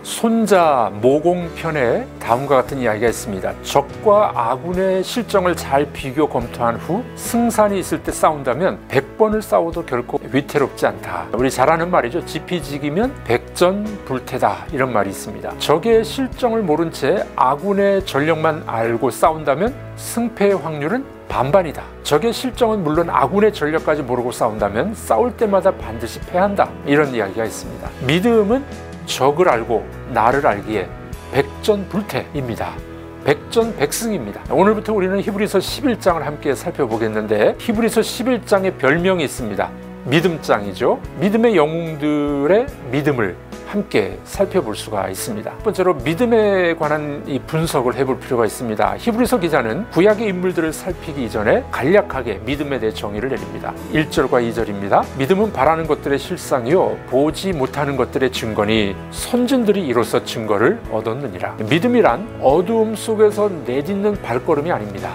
손자 모공편에 다음과 같은 이야기가 있습니다. 적과 아군의 실정을 잘 비교 검토한 후 승산이 있을 때 싸운다면 100번을 싸워도 결코 위태롭지 않다. 우리 잘 아는 말이죠. 지피지기면 백전불태다, 이런 말이 있습니다. 적의 실정을 모른 채 아군의 전력만 알고 싸운다면 승패의 확률은 반반이다. 적의 실정은 물론 아군의 전력까지 모르고 싸운다면 싸울 때마다 반드시 패한다, 이런 이야기가 있습니다. 믿음은 적을 알고 나를 알기에 백전불태입니다. 백전백승입니다. 오늘부터 우리는 히브리서 11장을 함께 살펴보겠는데, 히브리서 11장에 별명이 있습니다. 믿음장이죠. 믿음의 영웅들의 믿음을 함께 살펴볼 수가 있습니다. 첫 번째로 믿음에 관한 이 분석을 해볼 필요가 있습니다. 히브리서 기자는 구약의 인물들을 살피기 이전에 간략하게 믿음에 대해 정의를 내립니다. 1절과 2절입니다. 믿음은 바라는 것들의 실상이요 보지 못하는 것들의 증거니 선진들이 이로써 증거를 얻었느니라. 믿음이란 어두움 속에서 내딛는 발걸음이 아닙니다.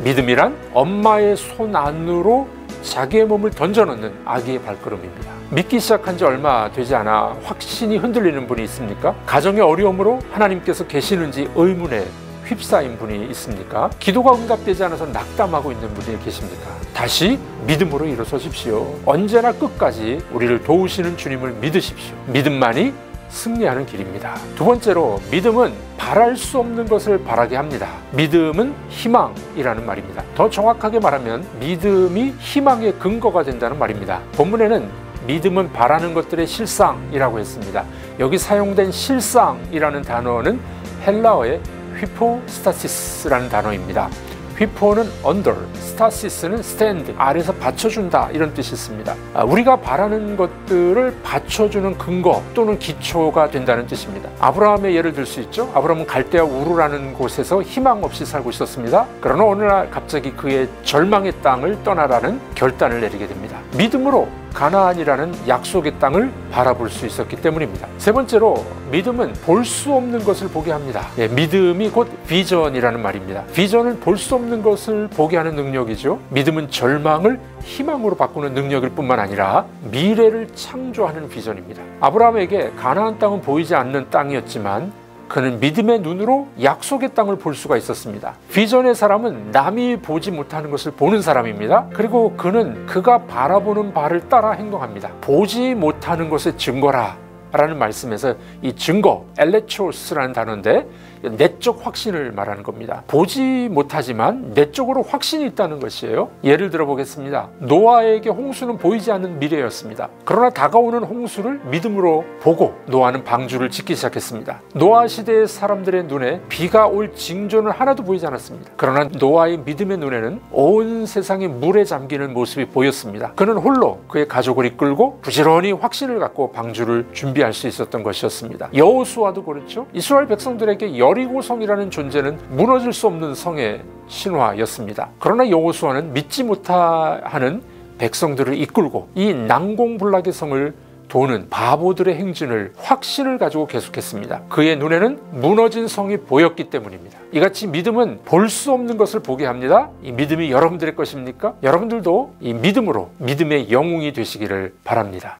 믿음이란 엄마의 손 안으로 자기의 몸을 던져넣는 아기의 발걸음입니다. 믿기 시작한 지 얼마 되지 않아 확신이 흔들리는 분이 있습니까? 가정의 어려움으로 하나님께서 계시는지 의문에 휩싸인 분이 있습니까? 기도가 응답되지 않아서 낙담하고 있는 분이 계십니까? 다시 믿음으로 일어서십시오. 언제나 끝까지 우리를 도우시는 주님을 믿으십시오. 믿음만이 승리하는 길입니다. 두 번째로, 믿음은 바랄 수 없는 것을 바라게 합니다. 믿음은 희망이라는 말입니다. 더 정확하게 말하면 믿음이 희망의 근거가 된다는 말입니다. 본문에는 믿음은 바라는 것들의 실상이라고 했습니다. 여기 사용된 실상이라는 단어는 헬라어의 휘포스타시스라는 단어입니다. 휘포는 under, 스타시스는 stand, 아래서 받쳐준다, 이런 뜻이 있습니다. 우리가 바라는 것들을 받쳐주는 근거 또는 기초가 된다는 뜻입니다. 아브라함의 예를 들 수 있죠. 아브라함은 갈대아 우르라는 곳에서 희망 없이 살고 있었습니다. 그러나 어느 날 갑자기 그의 절망의 땅을 떠나라는 결단을 내리게 됩니다. 믿음으로 가나안이라는 약속의 땅을 바라볼 수 있었기 때문입니다. 세 번째로, 믿음은 볼 수 없는 것을 보게 합니다. 믿음이 곧 비전이라는 말입니다. 비전은 볼 수 없는 것을 보게 하는 능력이죠. 믿음은 절망을 희망으로 바꾸는 능력일 뿐만 아니라 미래를 창조하는 비전입니다. 아브라함에게 가나안 땅은 보이지 않는 땅이었지만 그는 믿음의 눈으로 약속의 땅을 볼 수가 있었습니다. 비전의 사람은 남이 보지 못하는 것을 보는 사람입니다. 그리고 그는 그가 바라보는 바를 따라 행동합니다. 보지 못하는 것의 증거라 라는 말씀에서 이 증거, 엘레초스라는 단어인데 내적 확신을 말하는 겁니다. 보지 못하지만 내적으로 확신이 있다는 것이에요. 예를 들어 보겠습니다. 노아에게 홍수는 보이지 않는 미래였습니다. 그러나 다가오는 홍수를 믿음으로 보고 노아는 방주를 짓기 시작했습니다. 노아 시대의 사람들의 눈에 비가 올 징조는 하나도 보이지 않았습니다. 그러나 노아의 믿음의 눈에는 온 세상이 물에 잠기는 모습이 보였습니다. 그는 홀로 그의 가족을 이끌고 부지런히 확신을 갖고 방주를 준비할 수 있었던 것이었습니다. 여호수아도 그렇죠. 이스라엘 백성들에게 여리고성이라는 존재는 무너질 수 없는 성의 신화였습니다. 그러나 여호수아는 믿지 못하는 백성들을 이끌고 이 난공불락의 성을 도는 바보들의 행진을 확신을 가지고 계속했습니다. 그의 눈에는 무너진 성이 보였기 때문입니다. 이같이 믿음은 볼 수 없는 것을 보게 합니다. 이 믿음이 여러분들의 것입니까? 여러분들도 이 믿음으로 믿음의 영웅이 되시기를 바랍니다.